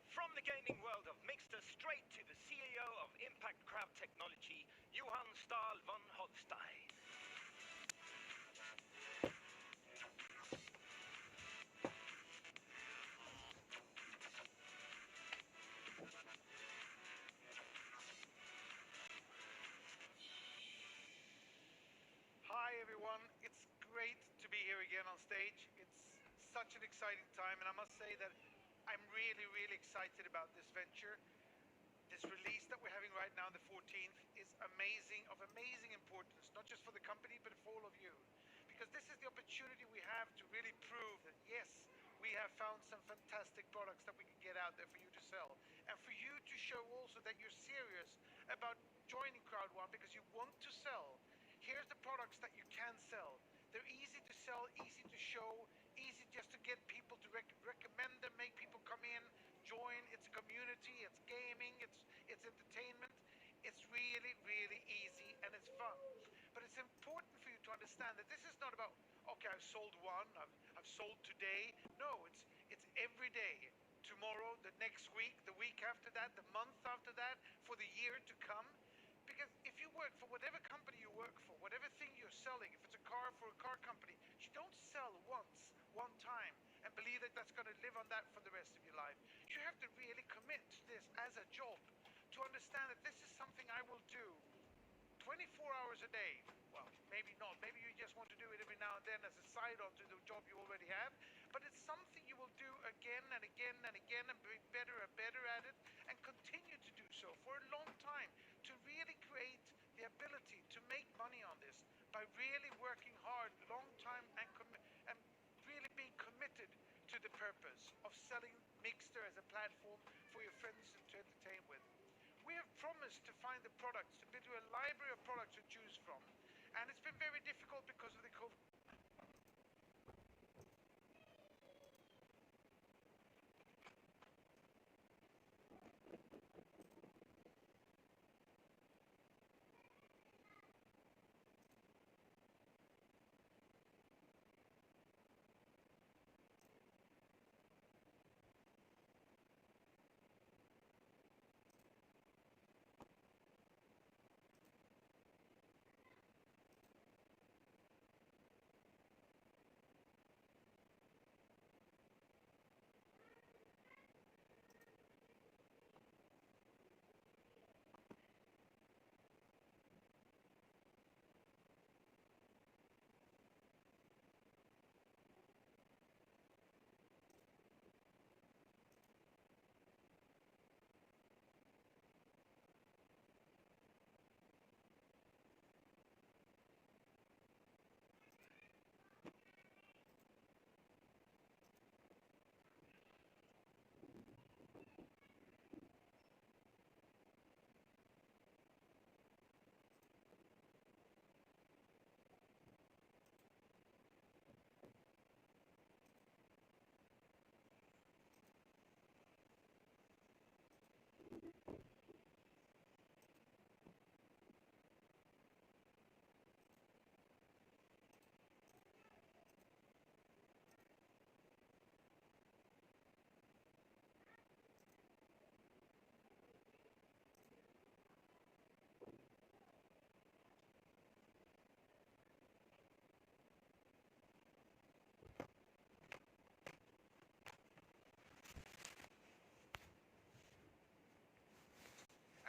From the gaming world of miggster straight to the CEO of Impact Crowd Technology, Johan Stahl von Holstein. Hi everyone, it's great to be here again on stage. It's such an exciting time, and I must say that I'm really excited about this venture. This release that we're having right now, the 14th, is amazing, of amazing importance, not just for the company, but for all of you. Because this is the opportunity we have to really prove that yes, we have found some fantastic products that we can get out there for you to sell. And for you to show also that you're serious about joining Crowd1 because you want to sell. Here's the products that you can sell. They're easy to sell, easy to show, easy just to get people to recommend them, make people come in, join. It's a community, it's gaming, it's entertainment. It's really easy and it's fun. But it's important for you to understand that this is not about, okay, I've sold one, I've sold today. No, it's every day. Tomorrow, the next week, the week after that, the month after that, for the year to come. Because if you work for whatever company you work for, whatever thing you're selling, if it's a car for a car company, you don't sell once, one time, and believe that that's going to live on that for the rest of your life. You have to really commit to this as a job to understand that this is something I will do 24 hours a day. Well, maybe not. Maybe you just want to do it every now and then as a side on to the job you already have. But it's something you will do again and again and again and be better and better at it and continue to do so for a long time to really create the ability to make money on this by really working hard, long time, and really being committed to the purpose of selling miggster as a platform for your friends to entertain with. We have promised to find the products, to build a library of products to choose from. And it's been very difficult because of the COVID.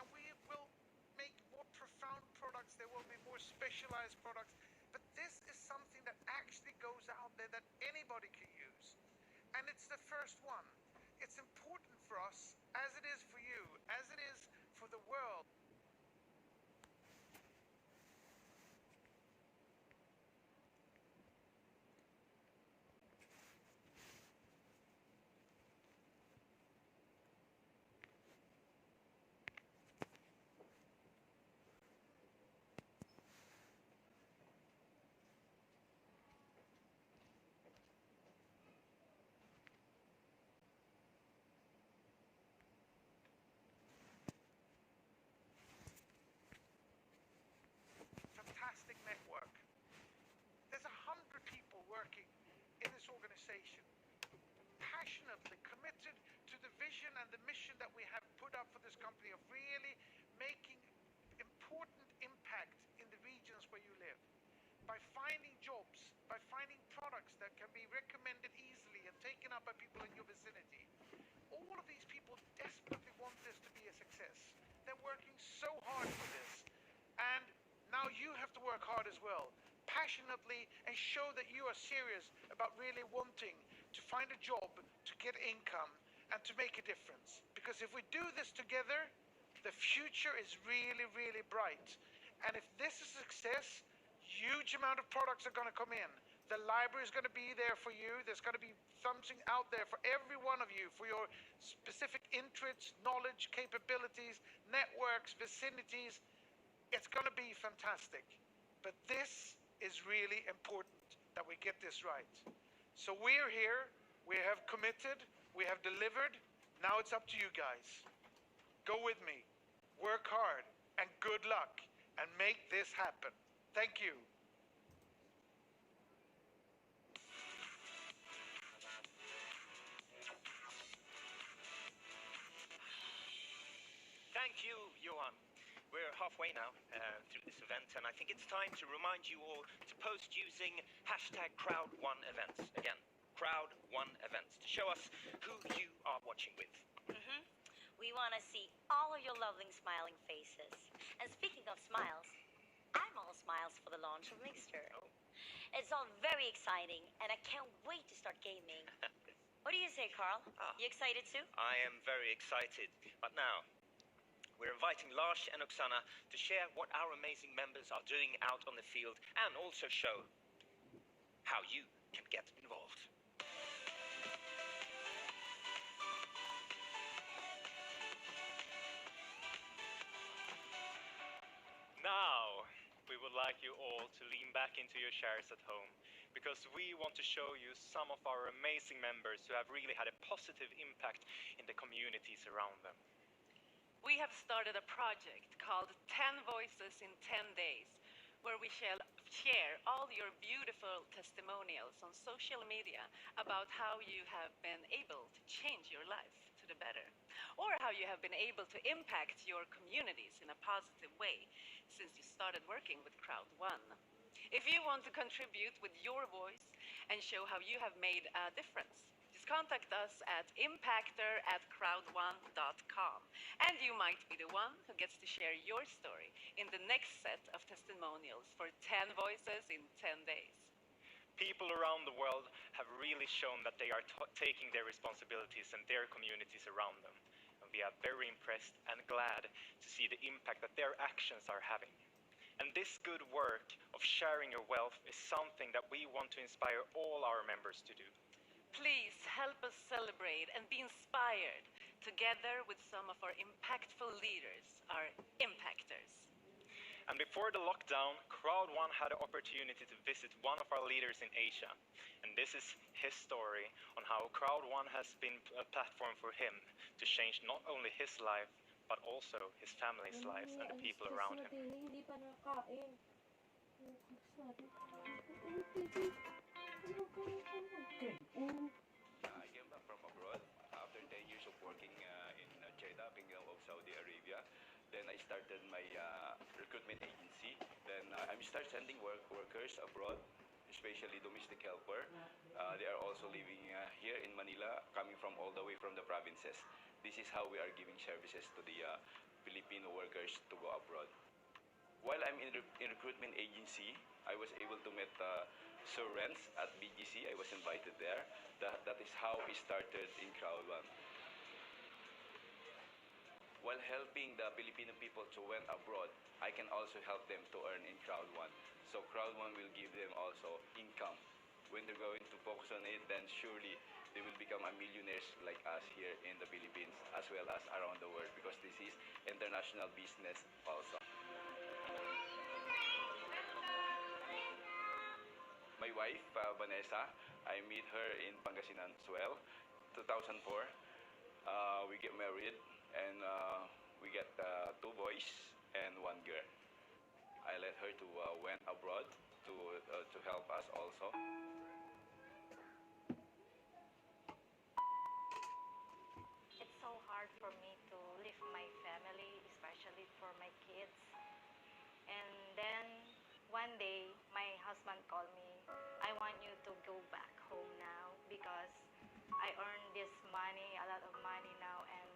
And we will make more profound products. There will be more specialized products. But this is something that actually goes out there that anybody can use. And it's the first one. It's important for us, as it is for you, as it is for the world. vision and the mission that we have put up for this company of really making important impact in the regions where you live, by finding jobs, by finding products that can be recommended easily and taken up by people in your vicinity. All of these people desperately want this to be a success. They're working so hard for this. And now you have to work hard as well, passionately, and show that you are serious about really wanting to find a job, to get income, and to make a difference. Because if we do this together, the future is really, really bright. And if this is a success, huge amount of products are going to come in. The library is going to be there for you. There's going to be something out there for every one of you, for your specific interests, knowledge, capabilities, networks, vicinities. It's going to be fantastic. But this is really important that we get this right. So we're here. We have committed. We have delivered. Now it's up to you guys. Go with me. Work hard and good luck and make this happen. Thank you. Thank you, Johan. We're halfway now through this event, and I think it's time to remind you all to post using hashtag Crowd1Events. Again, Crowd1Events, to show us who you are watching with. We want to see all of your lovely smiling faces. And speaking of smiles, I'm all smiles for the launch of miggster. Oh. It's all very exciting, and I can't wait to start gaming. What do you say, Carl? You excited too? I am very excited. But now, we're inviting Lars and Oksana to share what our amazing members are doing out on the field and also show how you can get involved. Now, we would like you all to lean back into your chairs at home, because we want to show you some of our amazing members who have really had a positive impact in the communities around them. We have started a project called 10 Voices in 10 Days, where we shall share all your beautiful testimonials on social media about how you have been able to change your life to the better, or how you have been able to impact your communities in a positive way since you started working with Crowd1. If you want to contribute with your voice and show how you have made a difference, just contact us at impactor@crowd1.com, and you might be the one who gets to share your story in the next set of testimonials for 10 Voices in 10 Days. People around the world have really shown that they are taking their responsibilities and their communities around them. And we are very impressed and glad to see the impact that their actions are having. And this good work of sharing your wealth is something that we want to inspire all our members to do. Please help us celebrate and be inspired together with some of our impactful leaders, our impactors. And before the lockdown, Crowd1 had the opportunity to visit one of our leaders in Asia. And this is his story on how Crowd1 has been a platform for him to change not only his life, but also his family's lives and the people around him. Hindi pa nakain. I came back from abroad after 10 years of working in Jeddah, Kingdom of Saudi Arabia. Then I started my recruitment agency. Then I start sending workers abroad, especially domestic helper. They are also living here in Manila, coming from all the way from the provinces. This is how we are giving services to the Filipino workers to go abroad. While I'm in recruitment agency, I was able to meet Sir Renz at BGC. I was invited there. That is how I started in Crowd1. While helping the Filipino people to went abroad, I can also help them to earn in Crowd1. So Crowd1 will give them also income. When they're going to focus on it, then surely they will become a millionaires like us here in the Philippines as well as around the world, because this is international business also. My wife, Vanessa, I meet her in Pangasinan as well, 2004. We get married and we get 2 boys and 1 girl. I let her to went abroad to help us also. It's my husband called me, I want you to go back home now because I earn this money, a lot of money now, and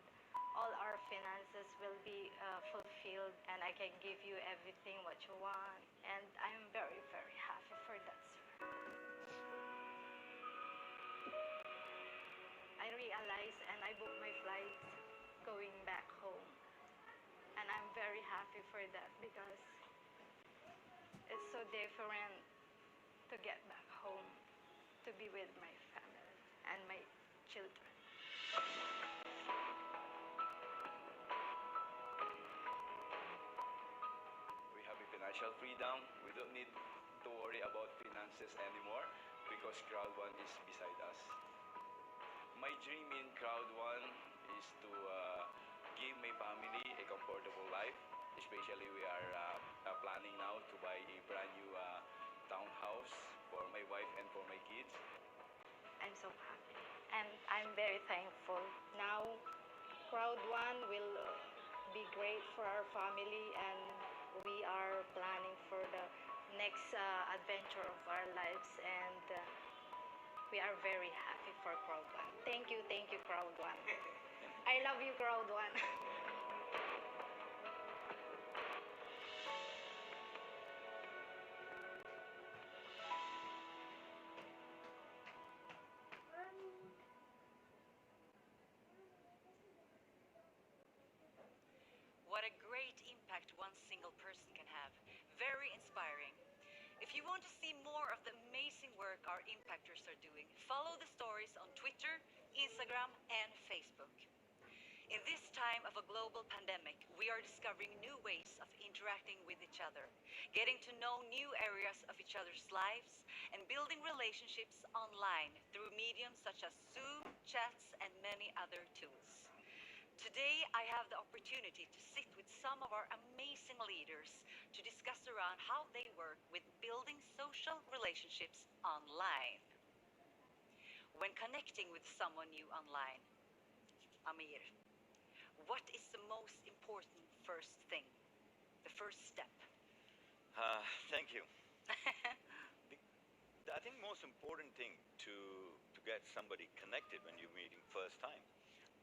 all our finances will be fulfilled, and I can give you everything what you want. And I'm very, very happy for that, sir. I realized and I booked my flights going back home. And I'm very happy for that because it's so different to get back home, to be with my family and my children. We have a financial freedom. We don't need to worry about finances anymore because Crowd One is beside us. My dream in Crowd One is to give my family a comfortable life. Especially, we are planning now to buy a brand new townhouse for my wife and for my kids. I'm so happy. And I'm very thankful. Now, Crowd One will be great for our family, and we are planning for the next adventure of our lives. And we are very happy for Crowd One. Thank you, Crowd One. I love you, Crowd One. What a great impact one single person can have. Very inspiring. If you want to see more of the amazing work our impactors are doing, follow the stories on Twitter, Instagram, and Facebook. In this time of a global pandemic, we are discovering new ways of interacting with each other, getting to know new areas of each other's lives, and building relationships online through mediums such as Zoom, chats, and many other tools. Today, I have the opportunity to sit with some of our amazing leaders to discuss around how they work with building social relationships online. When connecting with someone new online, Amir, what is the most important first thing? The first step? Thank you. I think most important thing to get somebody connected when you're meeting first time,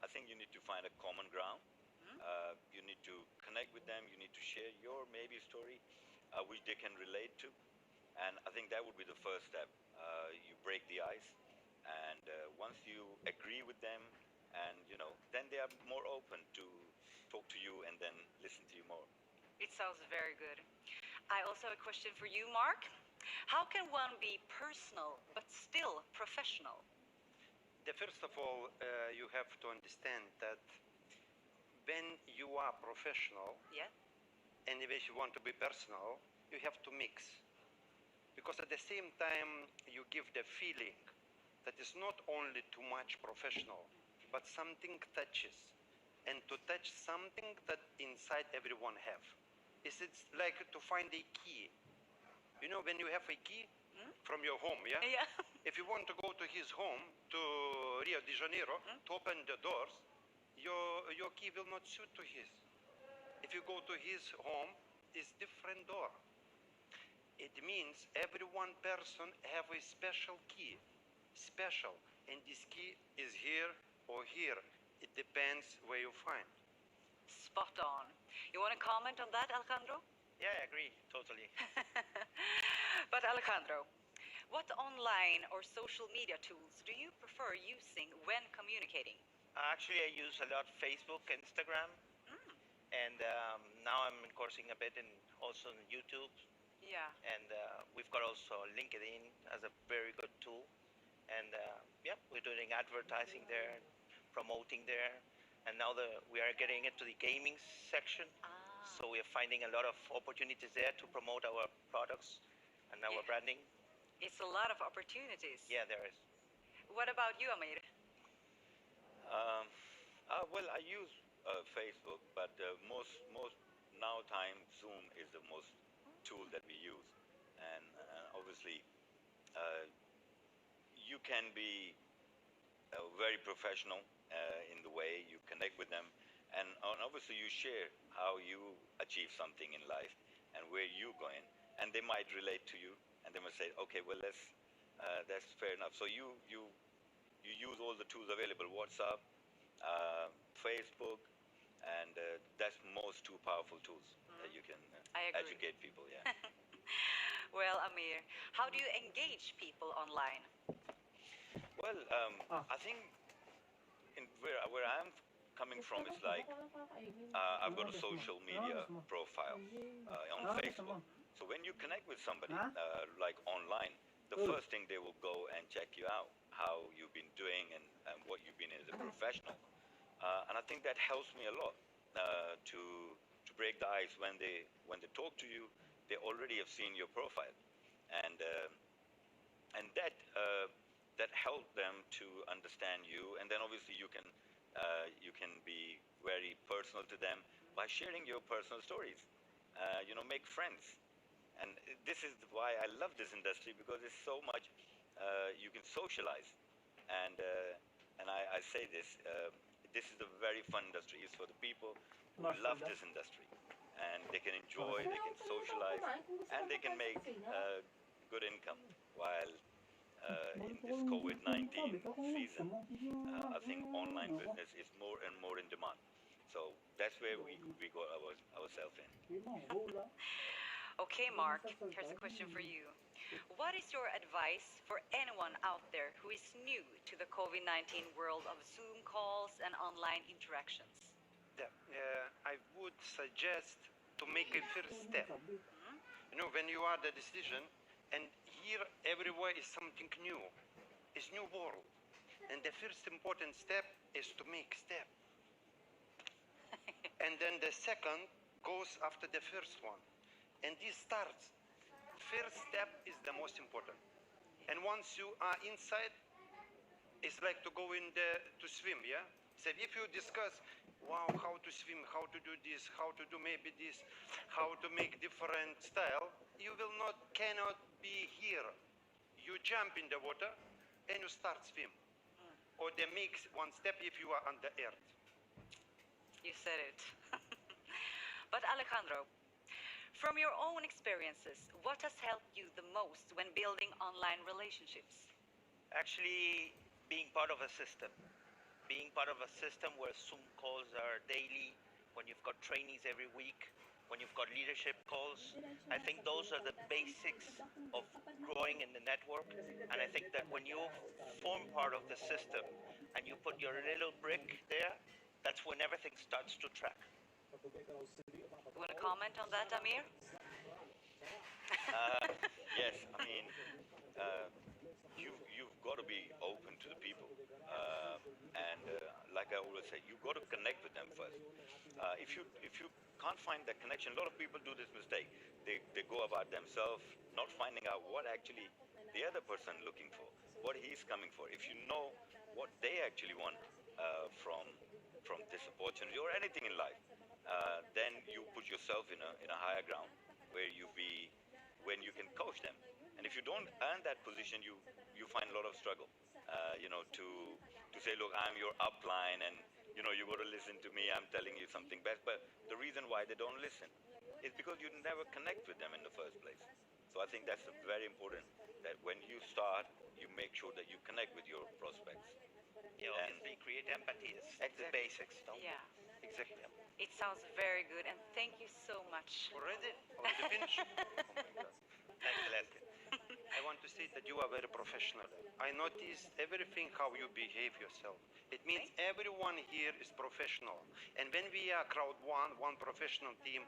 I think you need to find a common ground. You need to connect with them. You need to share your maybe story, which they can relate to. And I think that would be the first step. You break the ice, and once you agree with them, and then they are more open to talk to you and then listen to you more. It sounds very good. I also have a question for you, Mark. How can one be personal but still professional? First of all, you have to understand that when you are professional, Yeah? and if you want to be personal, you have to mix. Because at the same time, you give the feeling that it's not only too much professional, but something touches. And to touch something that inside everyone have. It's like to find a key. You know, when you have a key from your home, yeah? Yeah. If you want to go to his home, to Rio de Janeiro, to open the doors, your key will not suit to his. If you go to his home, it's different door. It means every one person have a special key, special, and this key is here or here. It depends where you find. Spot on. You want to comment on that, Alejandro? Yeah, I agree, totally. But Alejandro, what online or social media tools do you prefer using when communicating? Actually, I use a lot Facebook, Instagram, and now I'm coursing a bit in also in YouTube. Yeah. And we've got also LinkedIn as a very good tool. And yeah, we're doing advertising there, promoting there. And now we are getting into the gaming section. So we are finding a lot of opportunities there to promote our products and our Yeah. branding. It's a lot of opportunities. Yeah, there is. What about you, Amir? Well, I use Facebook, but most now time Zoom is the most tool that we use, and obviously you can be very professional in the way you connect with them, and obviously you share how you achieve something in life and where you're going, and they might relate to you, and they must say, okay, well, that's fair enough. So you use all the tools available, WhatsApp, Facebook, and that's most two powerful tools that you can I agree. educate people. Yeah. Well, Amir, how do you engage people online? Well, I think where I'm coming from is like I've got a social media profile on Facebook. So when you connect with somebody like online, the first thing they will go and check you out, how you've been doing and what you've been as a professional. And I think that helps me a lot to break the ice when they talk to you. They already have seen your profile, and that helped them to understand you. And then obviously you can be very personal to them by sharing your personal stories. Make friends. And this is why I love this industry, because it's so much you can socialize. And I say this is a very fun industry. It's for the people who love this industry, and they can enjoy, they can socialize, and they can make good income while in this COVID-19 season. I think online business is more and more in demand. So that's where we got ourselves in. Okay, Mark, here's a question for you. What is your advice for anyone out there who is new to the COVID-19 world of Zoom calls and online interactions? Yeah, I would suggest to make a first step. When you are the decision, and here everywhere is something new. It's new world. And the first important step is to make step. And then the second goes after the first one. And this starts. First step is the most important. And once you are inside, it's like to go to swim, yeah? So if you discuss, wow, how to swim, how to do this, how to do maybe this, how to make different style, you cannot be here. You jump in the water and you start swim. Or they make one step if you are under earth. You said it. But Alejandro, from your own experiences, what has helped you the most when building online relationships? Actually, being part of a system. Being part of a system where Zoom calls are daily, when you've got trainings every week, when you've got leadership calls. I think those are the basics of growing in the network. And I think that when you form part of the system and you put your little brick there, that's when everything starts to track. You want to comment on that, Amir? Yes, I mean, you've got to be open to the people, and like I always say, you've got to connect with them first. If you can't find that connection, a lot of people do this mistake. They go about themselves, not finding out what actually the other person looking for, what he's coming for. If you know what they actually want from this opportunity or anything in life, then you put yourself in a higher ground where when you can coach them. And if you don't earn that position, you find a lot of struggle. To say, look, I'm your upline, and you got to listen to me. I'm telling you something best. But the reason why they don't listen is because you never connect with them in the first place. So I think that's very important, that when you start, you make sure that you connect with your prospects. Obviously, create empathy is the basics. Yeah. Exactly. It sounds very good, and thank you so much. Already finished? Thank you, Leslie. I want to say that you are very professional. I noticed everything how you behave yourself. It means everyone here is professional. And when we are crowd one professional team,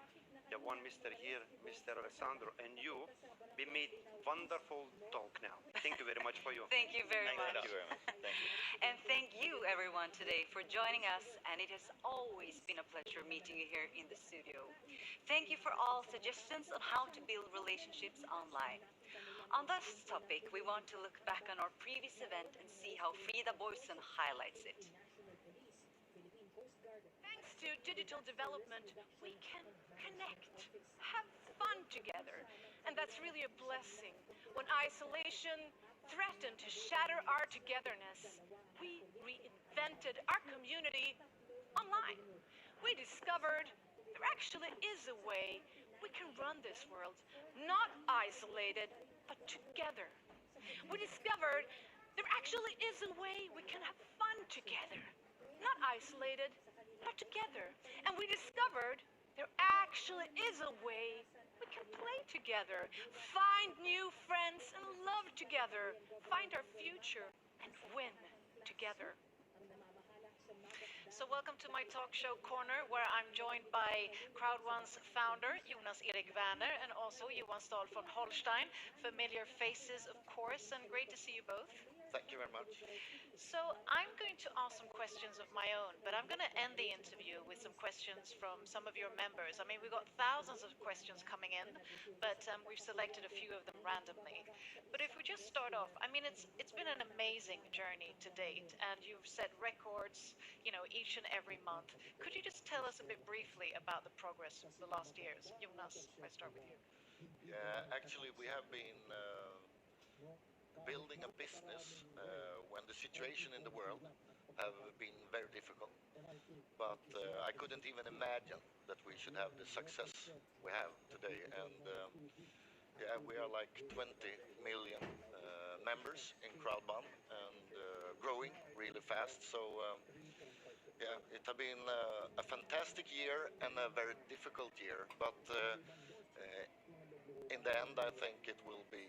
the one Mr. here, Mr. Alessandro, and you, we made wonderful talk now. Thank you very much for you. Thank you very much. Thank you very much. Thank you. And thank you, everyone, today for joining us. And it has always been a pleasure meeting you here in the studio. Thank you for all suggestions on how to build relationships online. On this topic, we want to look back on our previous event and see how Frida Boysen highlights it. Thanks to digital development, we can connect, have fun together, and that's really a blessing. When isolation threatened to shatter our togetherness, we reinvented our community online. We discovered there actually is a way we can run this world, not isolated, but together. We discovered there actually is a way we can have fun together. Not isolated, but together. And we discovered there actually is a way we can play together, find new friends and love together, find our future and win together. So welcome to my talk show corner where I'm joined by Crowd1's founder Jonas Erik Werner and also Johan Stahl von Holstein. Familiar faces, of course, and great to see you both. Thank you very much. So I'm going to ask some questions of my own, but I'm going to end the interview with some questions from some of your members. I mean, we've got thousands of questions coming in, but we've selected a few of them randomly. But if we just start off, I mean, it's been an amazing journey to date, and you've set records, each and every month. Could you just tell us a bit briefly about the progress of the last years? Jonas, I start with you. Yeah, actually, we have been building a business when the situation in the world have been very difficult. But I couldn't even imagine that we should have the success we have today. And yeah, we are like 20 million members in Crowdbun and growing really fast. So yeah, it has been a fantastic year and a very difficult year. But in the end, I think it will be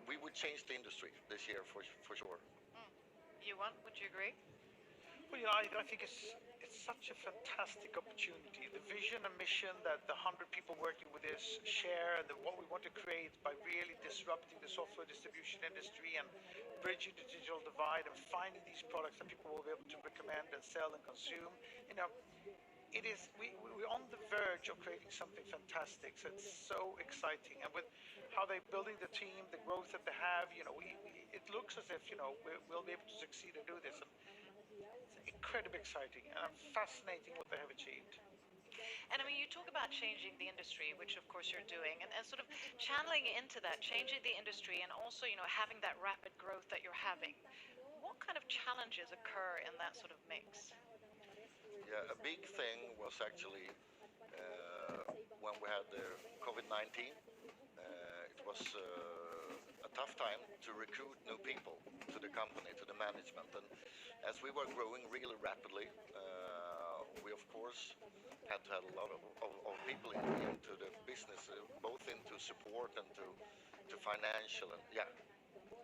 we would change the industry this year for sure. Johan, would you agree? Well, I think it's such a fantastic opportunity. The vision and mission that the 100 people working with this share, what we want to create by really disrupting the software distribution industry and bridging the digital divide and finding these products that people will be able to recommend and sell and consume. We're on the verge of creating something fantastic. So it's so exciting, and with how they're building the team, the growth that they have, it looks as if we'll be able to succeed and do this. And it's incredibly exciting and fascinating what they have achieved. And I mean, you talk about changing the industry, which of course you're doing, and sort of channeling into that, changing the industry, and also, having that rapid growth that you're having. What kind of challenges occur in that sort of mix? Yeah, a big thing was actually when we had the COVID-19. It was a tough time to recruit new people to the company, to the management. And as we were growing really rapidly, we of course had to have a lot of people into the business, both into support and to financial and yeah,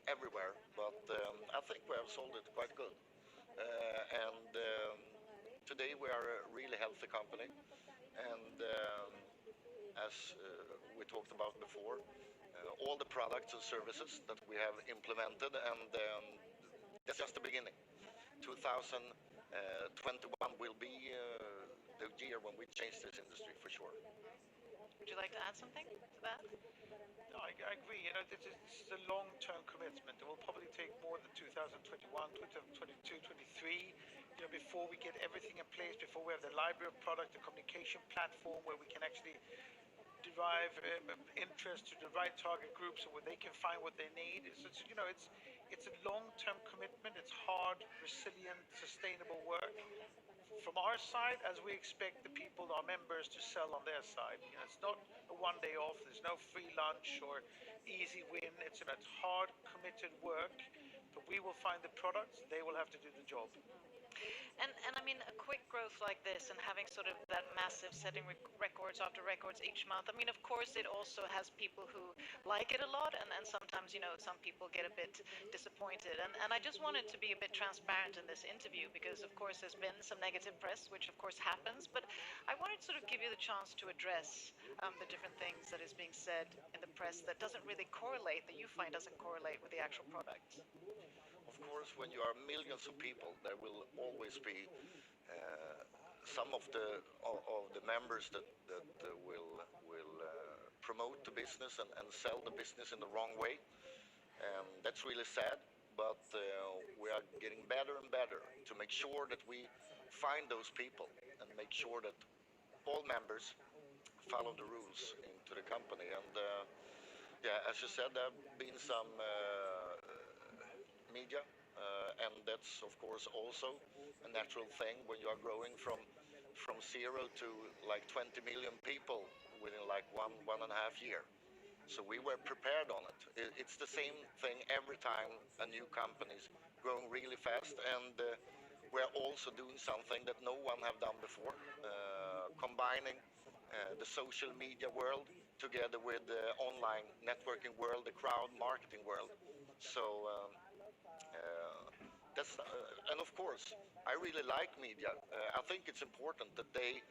everywhere. But I think we have sold it quite good. And today we are a really healthy company, and as we talked about before, all the products and services that we have implemented, and that's just the beginning. 2021 will be the year when we change this industry for sure. Would you like to add something to that? No, I agree. This is a long-term commitment. It will probably take more than 2021, 2022, 23, before we get everything in place, before we have the library of product, the communication platform where we can actually derive interest to the right target groups and where they can find what they need. It's a long-term commitment. It's hard, resilient, sustainable work. From our side, as we expect the people, our members, to sell on their side. It's not a one-day off. There's no free lunch or easy win. It's hard, committed work. But we will find the products. They will have to do the job. And I mean, a quick growth like this and having sort of that massive setting records after records each month, I mean, of course, it also has people who like it a lot, and sometimes, some people get a bit disappointed. And I just wanted to be a bit transparent in this interview because, of course, there's been some negative press, which, of course, happens. But I wanted to sort of give you the chance to address the different things that is being said in the press that doesn't really correlate, that you find doesn't correlate with the actual product. Of course, when you are millions of people, there will always be some of the members that will promote the business and sell the business in the wrong way. That's really sad, but we are getting better and better to make sure that we find those people and make sure that all members follow the rules into the company. And yeah, as you said, there have been some media, and that's of course also a natural thing when you are growing from from 0 to like 20 million people within like one and a half year. So we were prepared on it. It's the same thing every time a new company is growing really fast, and we're also doing something that no one have done before, combining the social media world together with the online networking world, the crowd marketing world. So that's and of course I really like media. I think it's important that they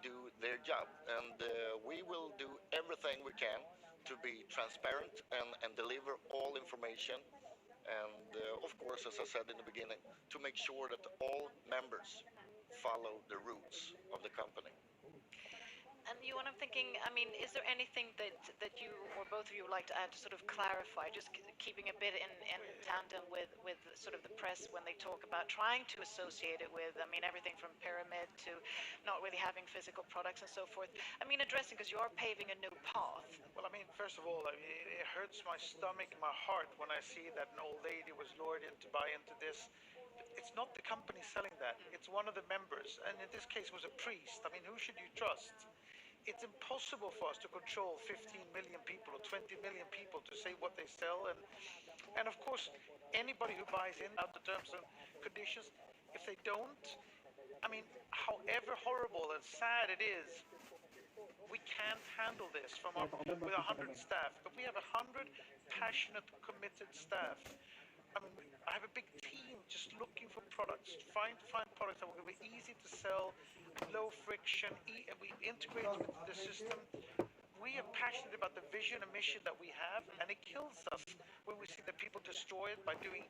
do their job, and we will do everything we can to be transparent and deliver all information. And of course, as I said in the beginning, to make sure that all members follow the rules of the company. And you, and I'm thinking, I mean, is there anything that you or both of you would like to add to sort of clarify, just keeping a bit in tandem with sort of the press when they talk about trying to associate it with, I mean, everything from pyramid to not really having physical products and so forth. I mean, addressing, because you are paving a new path. Well, I mean, first of all, I mean, it hurts my stomach, my heart when I see that an old lady was lured in to buy into this. It's not the company selling that. It's one of the members, and in this case was a priest. I mean, who should you trust? It's impossible for us to control 15 million people or 20 million people to say what they sell, and of course, anybody who buys in out the terms and conditions, if they don't, I mean, however horrible and sad it is, we can't handle this with 100 staff, but we have 100 passionate, committed staff. I mean, I have a big team just looking for products, trying to find products that will be easy to sell, low friction, and we integrate with the system. We are passionate about the vision and mission that we have, and it kills us when we see that people destroy it by doing.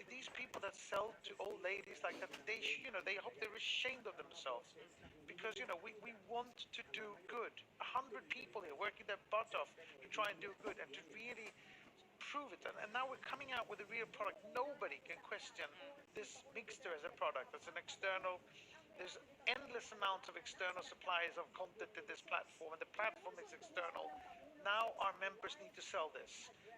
These people that sell to old ladies like that, they hope they're ashamed of themselves, because we want to do good. 100 people here working their butt off to try and do good and to really prove it. And now we're coming out with a real product. Nobody can question this miggster as a product. As an external, there's endless amounts of external suppliers of content in this platform, and the platform is external. Now our members need to sell this.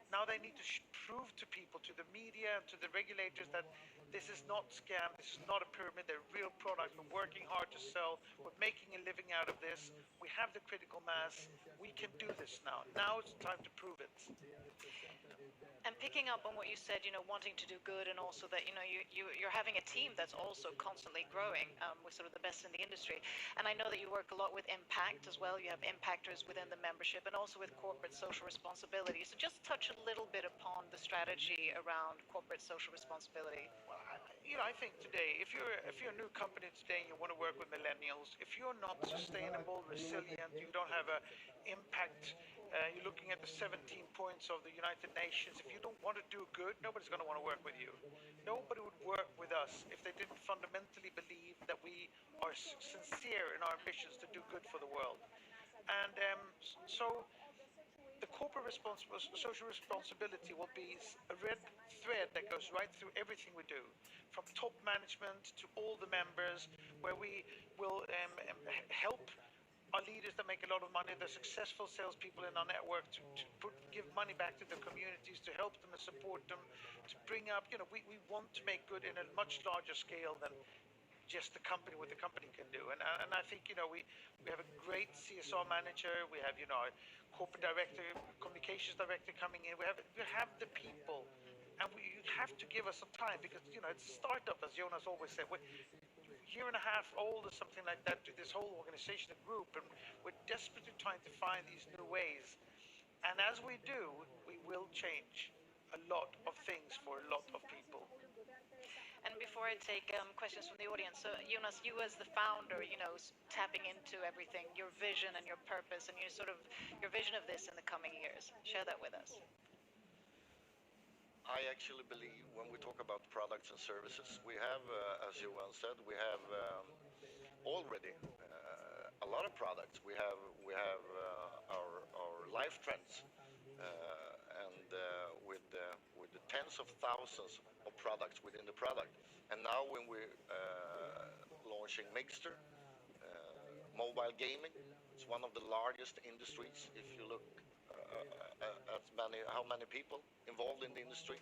Now they need to prove to people, to the media, and to the regulators that this is not scam, this is not a pyramid, they're real products. We're working hard to sell, we're making a living out of this, we have the critical mass, we can do this now. Now it's time to prove it. And picking up on what you said, wanting to do good, and also that, you're having a team that's also constantly growing with sort of the best in the industry. And I know that you work a lot with impact as well. You have impactors within the membership and also with corporate social responsibility. So just touch a little bit upon the strategy around corporate social responsibility. Well, I think today, if you're a new company today and you want to work with millennials, if you're not sustainable, resilient, you don't have an impact. You're looking at the 17 points of the United Nations. If you don't want to do good, nobody's going to want to work with you. Nobody would work with us if they didn't fundamentally believe that we are sincere in our ambitions to do good for the world. And so the corporate social responsibility will be a red thread that goes right through everything we do, from top management to all the members, where we will help our leaders that make a lot of money, the successful salespeople in our network, to give money back to the communities, to help them and support them, to bring up, we want to make good in a much larger scale than just the company, what the company can do. And I think, we have a great CSR manager, we have, our corporate director, communications director coming in, we have the people, and you have to give us some time, because, it's a startup, as Jonas always said. We're year and a half old or something like that to this whole organization and group, and we're desperately trying to find these new ways. And as we do, we will change a lot of things for a lot of people. And before I take questions from the audience, so Jonas, you as the founder, tapping into everything, your vision and your purpose, and your vision of this in the coming years. Share that with us. I actually believe when we talk about products and services, we have, as Johan said, we have already a lot of products. We have our life trends, and with the tens of thousands of products within the product. And now when we're launching miggster, mobile gaming, it's one of the largest industries. If you look how many people involved in the industry.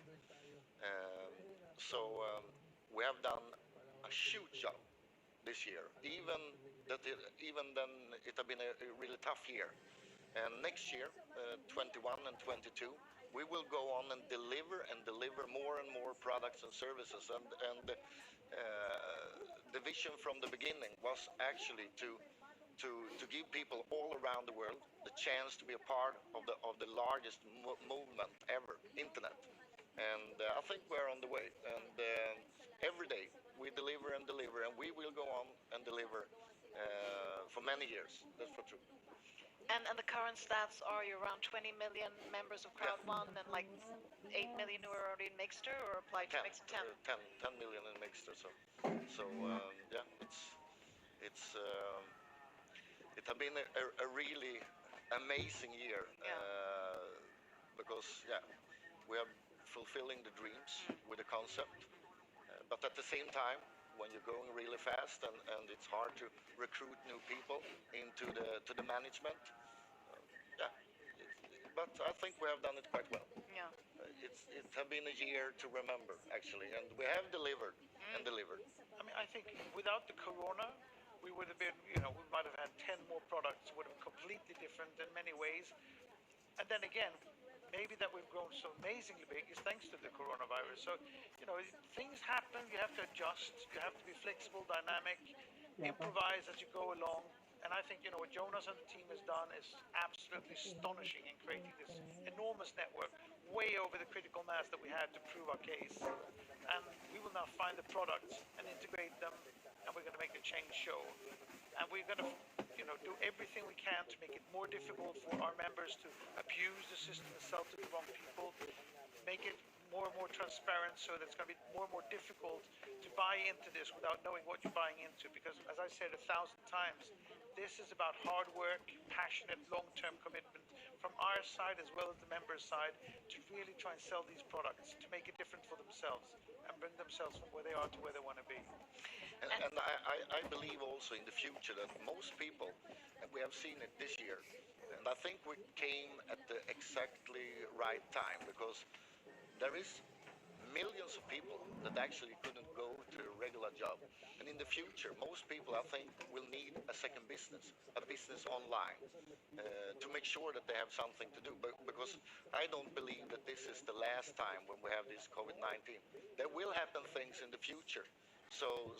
So we have done a huge job this year. Even that even then it had been a really tough year. And next year, 21 and 22, we will go on and deliver more and more products and services. And the vision from the beginning was actually to give people all around the world the chance to be a part of the largest movement ever, internet. And I think we're on the way. And every day we deliver and deliver, and we will go on and deliver for many years. That's for true. And the current stats are you're around 20 million members of Crowd One and like 8 million who are already in Mixter or applied to 10, Mixter 10. 10 million in Miggster. So yeah, it's it has been a really amazing year because yeah, we are fulfilling the dreams with the concept, but at the same time, when you're going really fast and it's hard to recruit new people into the management, yeah. But I think we have done it quite well. Yeah. It has been a year to remember actually, and we have delivered and delivered. I mean, I think without the corona, we would have been, we might have had 10 more products, would have been completely different in many ways. And then again, maybe that we've grown so amazingly big is thanks to the coronavirus. So, things happen, you have to adjust, you have to be flexible, dynamic, improvise as you go along. And I think, what Jonas and the team has done is absolutely astonishing in creating this enormous network, way over the critical mass that we had to prove our case. And we will now find the products and integrate them, and we're going to make the change show. And we're going to, do everything we can to make it more difficult for our members to abuse the system and sell to the wrong people, make it more and more transparent so that it's going to be more and more difficult to buy into this without knowing what you're buying into. Because as I said 1,000 times, this is about hard work, passionate, long-term commitment from our side as well as the members' side to really try and sell these products, to make it different for themselves and bring themselves from where they are to where they want to be. And I believe also in the future that most people, and we have seen it this year, and I think we came at the exactly right time because there is millions of people that actually couldn't go to a regular job. And in the future, most people, I think, will need a second business, a business online, to make sure that they have something to do. Because I don't believe that this is the last time when we have this COVID-19. There will happen things in the future. So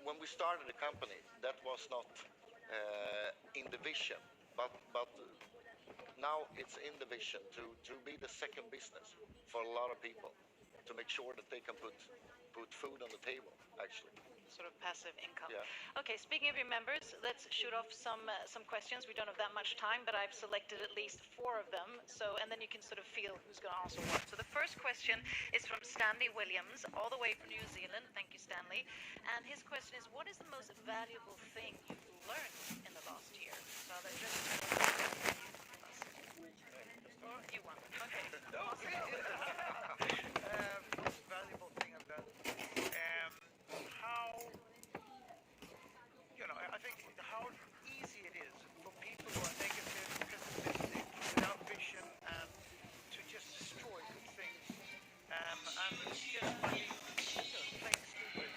when we started the company, that was not in the vision, but now it's in the vision to be the second business for a lot of people, to make sure that they can put food on the table, actually. Sort of passive income. Yeah. Okay, speaking of your members, let's shoot off some questions. We don't have that much time, but I've selected at least 4 of them. So, and then you can sort of feel who's going to answer what. So the first question is from Stanley Williams, all the way from New Zealand. Thank you, Stanley. And his question is, what is the most valuable thing you've learned in the last year? So they're just you want. Okay. Most valuable thing I've done. I think how easy it is for people who are negative, pessimistic, without vision, to just destroy good things. And it's just plain stupid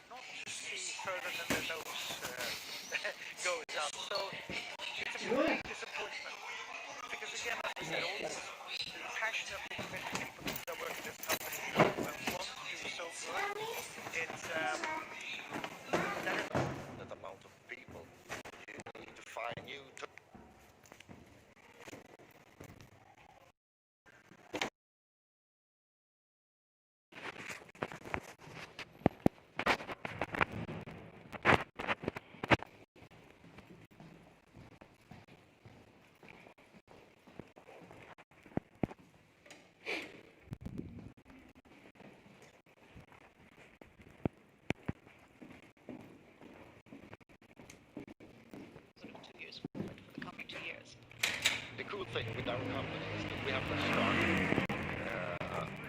not to see further than their nose goes up. So it's a complete disappointment. Because again, as I said, all these passionately committed people that work in this company want to do so good. It's that amount of people, you need to find new sort of 2 years forward for the coming 2 years. The cool thing with our company is that we have to start.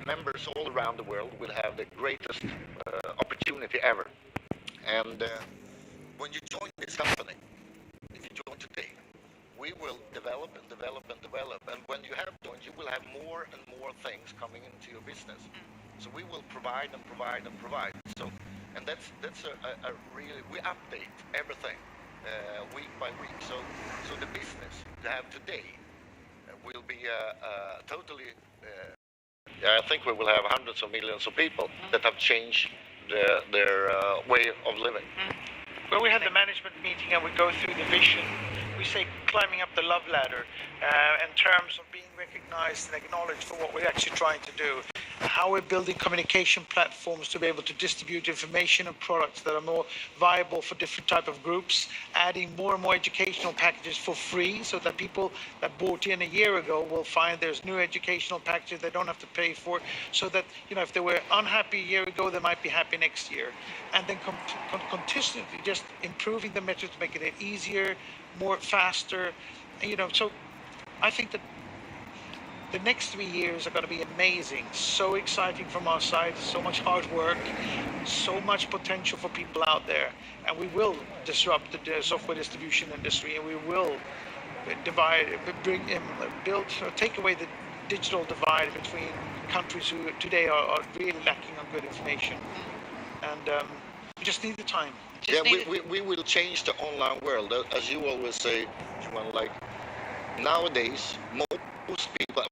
Members all around the world will have the greatest opportunity ever. And when you join this company, if you join today, we will develop and develop and develop. And when you have joined, you will have more and more things coming into your business. So we will provide and provide and provide. So and that's a really, we update everything week by week. So the business you have today will be totally. Yeah, I think we will have hundreds of millions of people that have changed their way of living. When we had the management meeting and we go through the vision, we say climbing up the love ladder in terms of being recognized and acknowledged for what we're actually trying to do. How we're building communication platforms to be able to distribute information and products that are more viable for different type of groups, adding more and more educational packages for free so that people that bought in a year ago will find there's new educational packages they don't have to pay for, so that, you know, if they were unhappy a year ago, they might be happy next year. And then consistently just improving the metrics, making it easier, more faster, you know. So I think that the next 3 years are going to be amazing. So exciting from our side, so much hard work, so much potential for people out there. And we will disrupt the software distribution industry, and we will take away the digital divide between countries who today are really lacking on good information. And we just need the time. Yeah, we will change the online world. As you always say, Johan, like nowadays, most people